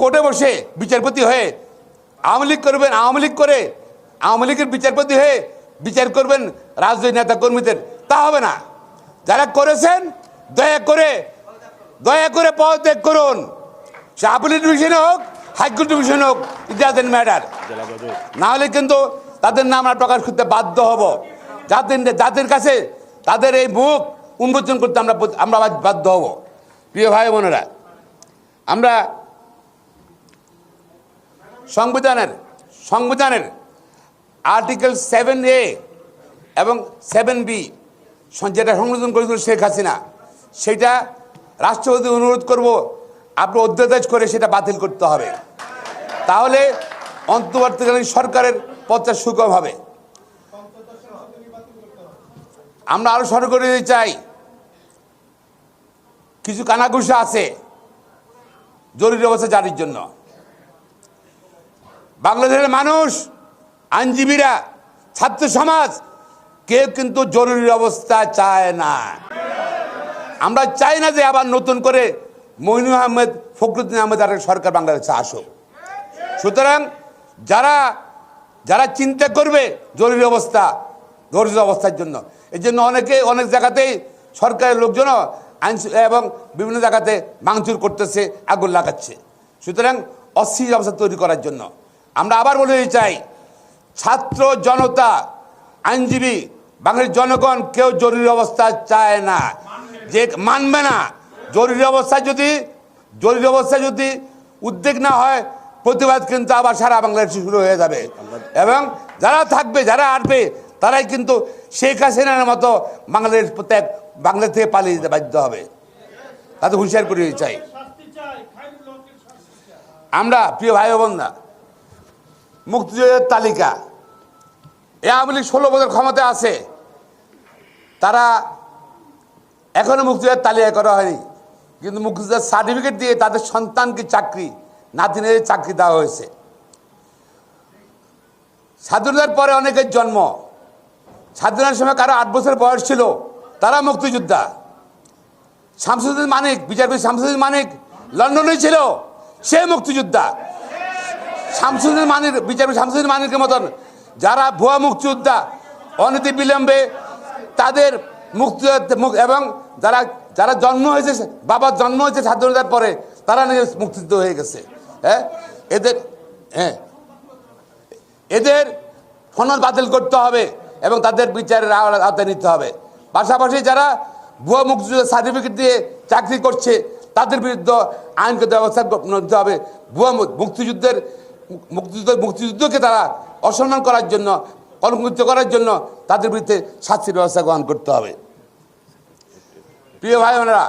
কোর্টে বসে বিচারপতি হয়ে আওয়ামী লীগ করবেন, আওয়ামী লীগ করে আওয়ামী লীগের বিচারপতি হয়ে বিচার করবেন রাজনৈতিক নেতা কর্মীদের, তা হবে না। যারা করেছেন দয়া করে পদত্যাগ করুন। সে আপিল ডিভিশনে হোক, হাইকোর্ট ডিভিশনে হোক, ইট ডাজন্ট ম্যাটার। না হলে কিন্তু তাদের নাম আমরা প্রকাশ করতে বাধ্য হব। যাদের কাছে তাদের এই মুখ উন্মোচন করতে আমরা বাধ্য হব। প্রিয় ভাই বোনেরা, আমরা সংবিধানের আর্টিকেল 7A এবং 7B যেটা সংশোধন করেছিল শেখ হাসিনা, সেটা রাষ্ট্রপতি অনুরোধ করব আপনি অধ্যাদেশ করে সেটা বাতিল করতে হবে। তাহলে অন্তর্বর্তীকালীন সরকারের পথটা সুগম হবে। আমরা আরো স্মরণ করে দিতে চাই, কিছু কানাঘুষা আছে জরুরি অবস্থা জারির জন্য। বাংলাদেশের মানুষ, আইনজীবীরা, ছাত্র সমাজ কেউ কিন্তু জরুরি অবস্থা চায় না। আমরা চাই না যে আবার নতুন করে মইনুল আহমেদ, ফখরুদ্দিন আহমেদ আর সরকার বাংলাদেশে আসুক। সুতরাং যারা চিন্তা করবে জরুরি অবস্থার জন্য, এই জন্য অনেক জায়গাতেই সরকারের লোকজন আইন এবং বিভিন্ন জায়গাতে ভাঙচুর করতেছে, আগুন লাগাচ্ছে। সুতরাং অস্থির অবস্থা তৈরি করার জন্য আমরা আবার বলে চাই, ছাত্র জনতা, আইনজীবী, বাংলাদেশের জনগণ কেউ জরুরি অবস্থা চায় না, যে মানবে না। জরুরি অবস্থা যদি উদ্বেগ না হয়, প্রতিবাদ কিন্তু আবার সারা বাংলাদেশে শুরু হয়ে যাবে। এবং যারা থাকবে, যারা আসবে, তারাই কিন্তু শেখ হাসিনার মতো বাংলাদেশ থেকে পালিয়ে যেতে বাধ্য হবে। তাতে হুঁশিয়ার করে চাই। আমরা প্রিয় ভাই বোনরা, মুক্তিযোদ্ধার তালিকা, আওয়ামী লীগ 16 বছর ক্ষমতা আছে, তারা এখনো মুক্তিযোদ্ধার তালিকা করা হয়নি, কিন্তু মুক্তিযোদ্ধার সার্টিফিকেট দিয়ে তাদের সন্তানকে চাকরি, নাতিনের চাকরি দেওয়া হয়েছে। স্বাধীনতার পরে অনেকের জন্ম, স্বাধীনতার সময় কারো 8 বছর বয়স ছিল, তারা মুক্তিযোদ্ধা। শামসুদ্দিন মানিক, বিচারপতি শামসুদ্দিন মানিক লন্ডনে ছিল, সে মুক্তিযোদ্ধা। বিচারপতি শামসুদ্দিন মানিকের মতন যারা ভুয়া মুক্তিযোদ্ধা, অনতি বিলম্বে তাদের এবং যারা জন্ম হয়েছে, বাবার জন্ম হয়েছে স্বাধীনতার পরে, তারা নিজে মুক্তিযুদ্ধ হয়ে গেছে। এদের ফনদ বাতিল করতে হবে এবং তাদের বিচারের আওতায় নিতে হবে। পাশাপাশি যারা ভুয়া মুক্তিযুদ্ধের সার্টিফিকেট দিয়ে চাকরি করছে, তাদের বিরুদ্ধে আইনগত ব্যবস্থা নিতে হবে। ভুয়া মুক্তিযুদ্ধকে তারা অসম্মান করার জন্য, কলঙ্কিত করার জন্য তাদের বিরুদ্ধে শাস্তির ব্যবস্থা গ্রহণ করতে হবে। প্রিয় ভাই বোনেরা,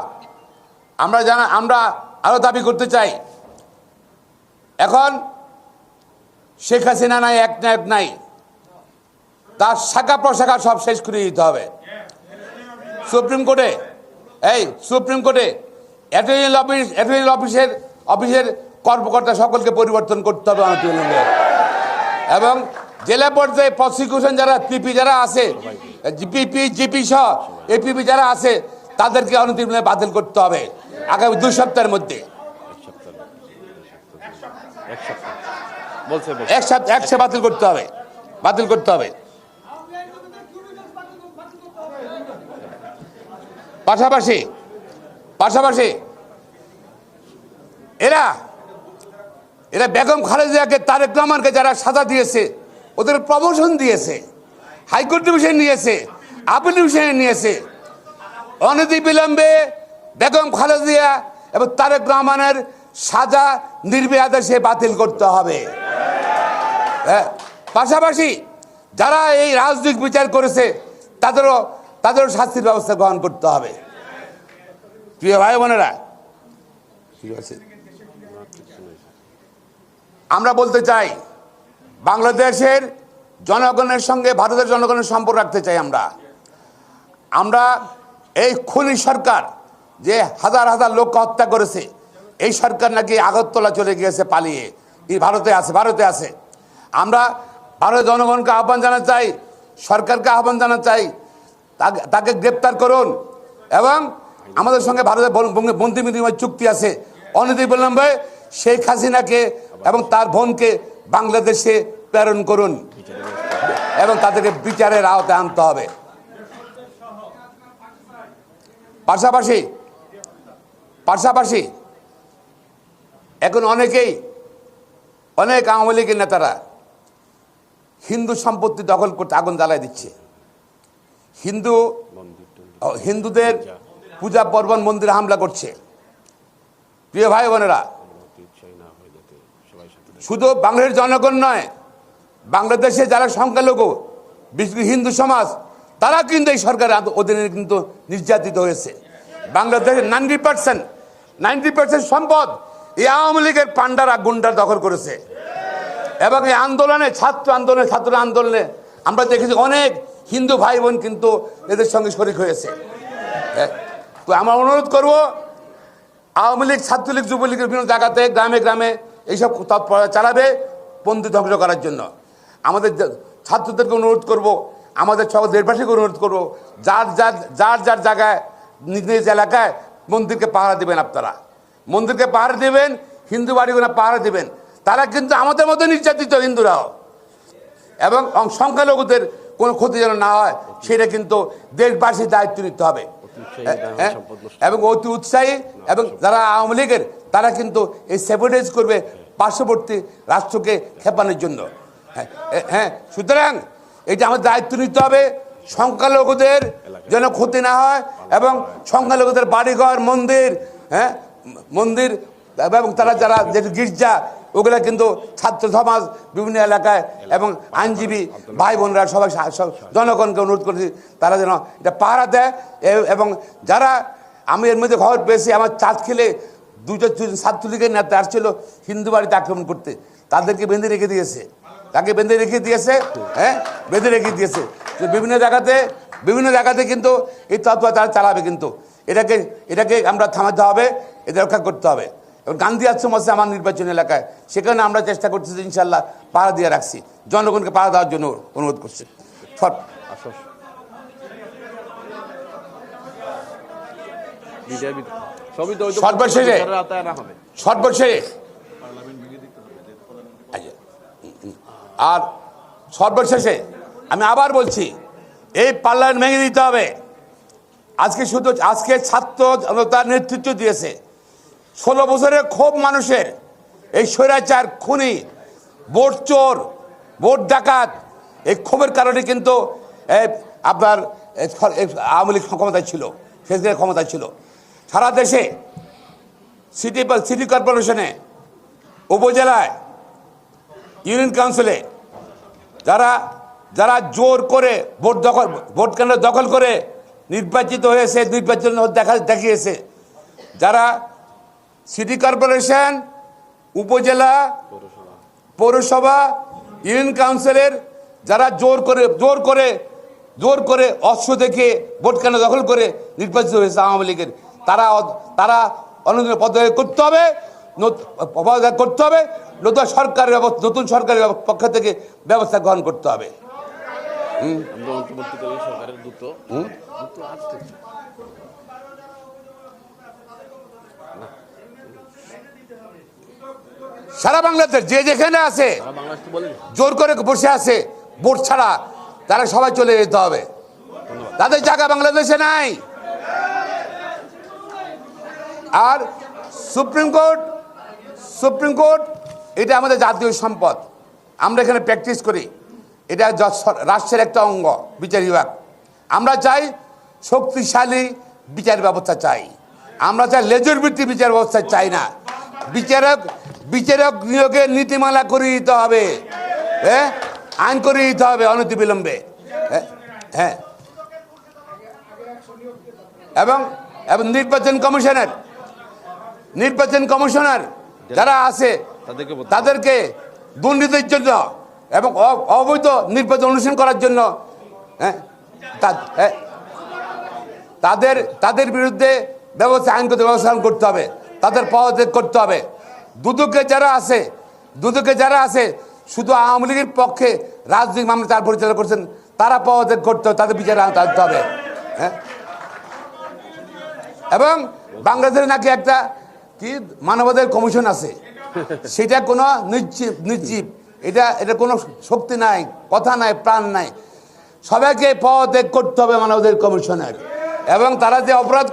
আমরা আরো দাবি করতে চাই, এখন শেখ হাসিনা নাই, একনায়ক নাই, তার শাখা প্রশাখা সব শেষ করে দিতে হবে। সুপ্রিম কোর্টে অ্যাটর্নি অফিসের কর্মকর্তা সকলকে পরিবর্তন করতে হবে অনতিবিলম্বে। এবং জেলা পর্যায়ে প্রসিকিউশন যারা পিপি যারা আছে, জিপি সহ এপিপি যারা আছে, তাদেরকে অনতিবিলম্বে বাতিল করতে হবে আগামী 2 সপ্তাহের মধ্যে। এক সপ্তাহে বাতিল করতে হবে। পাশাপাশি এরা বেগম খালেদাকে, তারেক রহমানকে যারা সাজা দিয়েছে, ওদের প্রমোশন দিয়েছে, হাইকোর্ট ডিভিশন নিয়েছে, আপিল ডিভিশনে নিয়েছে, অনতি বিলম্বে বেগম খালেদা এবং তারেক রহমানের সাজা নির্বিবাদে সে বাতিল করতে হবে। পাশাপাশি যারা এই রাজনৈতিক বিচার করেছে, তাদেরও শাস্তির ব্যবস্থা গ্রহণ করতে হবে। প্রিয় ভাই বোনেরা, ঠিক আছে, আমরা বলতে চাই, বাংলাদেশের জনগণের সঙ্গে ভারতের জনগণের সম্পর্ক রাখতে চাই। আমরা এই খুনি সরকার যে হাজার হাজার লোককে হত্যা করেছে, এই সরকার নাকি আগরতলা চলে গিয়েছে পালিয়ে, ভারতে আছে। আমরা ভারতের জনগণকে আহ্বান জানাতে চাই, সরকারকে আহ্বান জানাতে চাই, তাকে গ্রেপ্তার করুন। এবং আমাদের সঙ্গে ভারতের বন্দি বিনিময় চুক্তি আছে, অনতিবিলম্বে শেখ হাসিনাকে এবং তার বোনকে বাংলাদেশে প্রেরণ করুন এবং তাদেরকে বিচারের আওতায় আনতে হবে। পাশাপাশি এখন অনেক আওয়ামী লীগের নেতারা হিন্দু সম্পত্তি দখল করতে আগুন জ্বালায় দিচ্ছে। হিন্দুদের পূজা পার্বণ মন্দিরে হামলা করছে। প্রিয় ভাই বোনেরা, শুধু বাংলাদেশের জনগণ নয়, বাংলাদেশে যারা সংখ্যালঘু বিশেষ করে হিন্দু সমাজ, তারা কিন্তু এই সরকারের অধীনে কিন্তু নির্যাতিত হয়েছে। বাংলাদেশের 90% সম্পদ এই আওয়ামী লীগের পান্ডারা গুন্ডার দখল করেছে। এবং এই আন্দোলনে ছাত্র আন্দোলনে আমরা দেখেছি অনেক হিন্দু ভাই বোন কিন্তু এদের সঙ্গে শরিক হয়েছে। তো আমরা অনুরোধ করব, আওয়ামী লীগ, ছাত্রলীগ, যুবলীগের বিভিন্ন জায়গাতে গ্রামে এইসব তৎপরতা চালাবে পন্থী ধ্বংস করার জন্য। আমাদের ছাত্রদেরকে অনুরোধ করব, আমাদের সব দেশবাসীকে অনুরোধ করব, যার জায়গায় নিজ নিজ এলাকায় মন্দিরকে পাহারা দেবেন। আপনারা মন্দিরকে পাহারা দেবেন, হিন্দু বাড়িগুলো পাহারা দেবেন। তারা কিন্তু আমাদের মধ্যে নির্যাতিত হিন্দুরাও, এবং সংখ্যালঘুদের কোনো ক্ষতি যেন না হয় সেটা কিন্তু দেশবাসীর দায়িত্ব নিতে হবে। এবং অতি উৎসাহী এবং যারা আওয়ামী লীগের, তারা কিন্তু এই স্যাবোটেজ করবে পার্শ্ববর্তী রাষ্ট্রকে খেপানোর জন্য। সুতরাং এটা আমাদের দায়িত্ব নিতে হবে, সংখ্যালঘুদের যেন ক্ষতি না হয় এবং সংখ্যালঘুদের বাড়িঘর, মন্দির এবং তারা যারা যে গির্জা, ওগুলা কিন্তু ছাত্র সমাজ বিভিন্ন এলাকায় এবং আইনজীবী ভাই বোনরা সবাই জনগণকে অনুরোধ করেছি তারা যেন এটা পাহারা দেয়। এবং যারা, আমি এর মধ্যে খবর পেয়েছি, আমার চাঁদখিলে দুজন ছাত্রলীগের নেতা আসছিল হিন্দু বাড়িতে আক্রমণ করতে, তাদেরকে বেঁধে রেখে দিয়েছে, বেঁধে রেখে দিয়েছে। বিভিন্ন জায়গাতে কিন্তু এই তৎপর তারা চালাবে, কিন্তু এটাকে আমরা থামাতে হবে, এটা রক্ষা করতে হবে। এবং গান্ধী আশ্রম আছে আমার নির্বাচনী এলাকায়, সেখানে আমরা চেষ্টা করছি যে ইনশাল্লাহ পাহারা দিয়ে রাখছি, জনগণকে পাহারা দেওয়ার জন্য অনুরোধ করছি। সর্বশেষে আমি আবার বলছি, এই পার্লামেন্ট ভেঙে দিতে হবে। আজকে ছাত্র জনতার নেতৃত্ব দিয়েছে 16 বছরের ক্ষোভ মানুষের, এই স্বৈরাচার, খুনি, ভোট চোর, ভোট ডাকাত, এই ক্ষোভের কারণে কিন্তু আপনার আওয়ামী লীগ ক্ষমতায় ছিল, শেষদের ক্ষমতায় ছিল। সারা দেশে সিটি কর্পোরেশনে, উপজেলায়, ইউনিয়ন কাউন্সিলে যারা জোর করে ভোট কেন্দ্র দখল করে নির্বাচিত হয়েছে, নির্বাচন দেখিয়েছে, যারা সিটি কর্পোরেশন, উপজেলা, পৌরসভা, ইউনিয়ন কাউন্সিলের যারা জোর করে অস্ত্র দেখে ভোট কেন্দ্র দখল করে নির্বাচিত হয়েছে আওয়ামী লীগের, তারা অনুদান পদত্যাগ করতে হবে, নতুন সরকারের পক্ষ থেকে ব্যবস্থা গ্রহণ করতে হবে। সারা বাংলাদেশ যে যেখানে আছে, জোর করে বসে আছে ভোট ছাড়া, তারা সবাই চলে যেতে হবে, তাদের জায়গা বাংলাদেশে নাই। আর সুপ্রিম কোর্ট এটা আমাদের জাতীয় সম্পদ, আমরা এখানে প্র্যাকটিস করি, এটা রাষ্ট্রের একটা অঙ্গ, বিচার বিভাগ। আমরা চাই শক্তিশালী বিচার ব্যবস্থা চাই, আমরা চাই লেজুর ভিত্তিক বিচার ব্যবস্থা চাই না। বিচারক নিয়োগের নীতিমালা করে দিতে হবে, আইন করে দিতে হবে অনতিবিলম্বে। এবং নির্বাচন কমিশনার যারা আছে তাদেরকে দুর্নীতির জন্য এবং অবৈধ নির্বাচন অনুসরণ করার জন্য তাদের বিরুদ্ধে আইনগত ব্যবস্থা করতে হবে, তাদের পদত্যাগ করতে হবে। দুদকে যারা আছে শুধু আওয়ামী লীগের পক্ষে রাজনৈতিক মামলা তার পরিচালনা করছেন, তারা পদত্যাগ করতে হবে, তাদের বিচারে আনতে হবে। এবং বাংলাদেশে নাকি একটা মানবাধিকার কমিশন আছে, সেটা কোনো নির্জীব, এটা কোনো শক্তি নাই, কথা নাই, প্রাণ নাই। সবাইকে পদত্যাগ করতে হবে মানবাধিকার কমিশনের। এবং তারা যে অপরাধ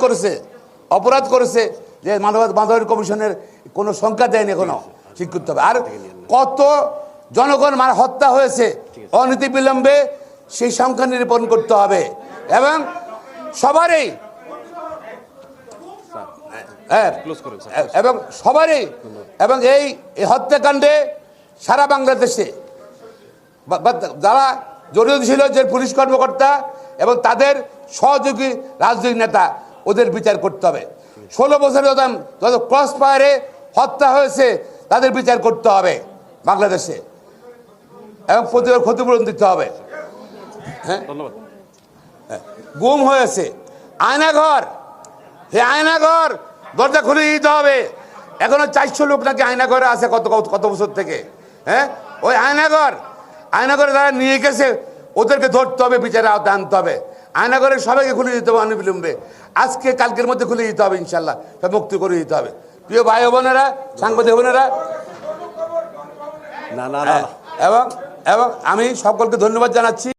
করেছে যে মানবাধিকার কমিশনের কোনো সংখ্যা দেয়নি, এখনো ঠিক করতে হবে। আর কত জনগণ হত্যা হয়েছে অনতি বিলম্বে সেই সংখ্যা নিরূপণ করতে হবে। এবং সবারই এবং এই হত্যাকাণ্ডে সারা বাংলাদেশে যারা জড়িত ছিল, যে পুলিশ কর্মকর্তা এবং তাদের সহযোগী রাজনৈতিক নেতা, ওদের বিচার করতে হবে। 16 বছরে যত ক্রস ফায়ারে হত্যা হয়েছে তাদের বিচার করতে হবে বাংলাদেশে, এবং প্রতিবার ক্ষতিপূরণ দিতে হবে। হ্যাঁ, গুম হয়েছে আয়নাঘর, সেই আয়নাঘর দরজা খুলে দিতে হবে। এখনো 400 লোক নাকি আয়নাঘরে আছে কত বছর থেকে। হ্যাঁ, ওই আয়নাঘরে যারা নিয়ে গেছে ওদেরকে ধরতে হবে, বিচারে আওতায় আনতে হবে। আয়নাঘরে সবাইকে খুলে দিতে হবে অনবিলম্বে, আজকে কালকের মধ্যে খুলে দিতে হবে, ইনশাল্লাহ সব মুক্তি করে দিতে হবে। প্রিয় ভাই বোনেরা, সাংবাদিক বোনেরা, এবং আমি সকলকে ধন্যবাদ জানাচ্ছি।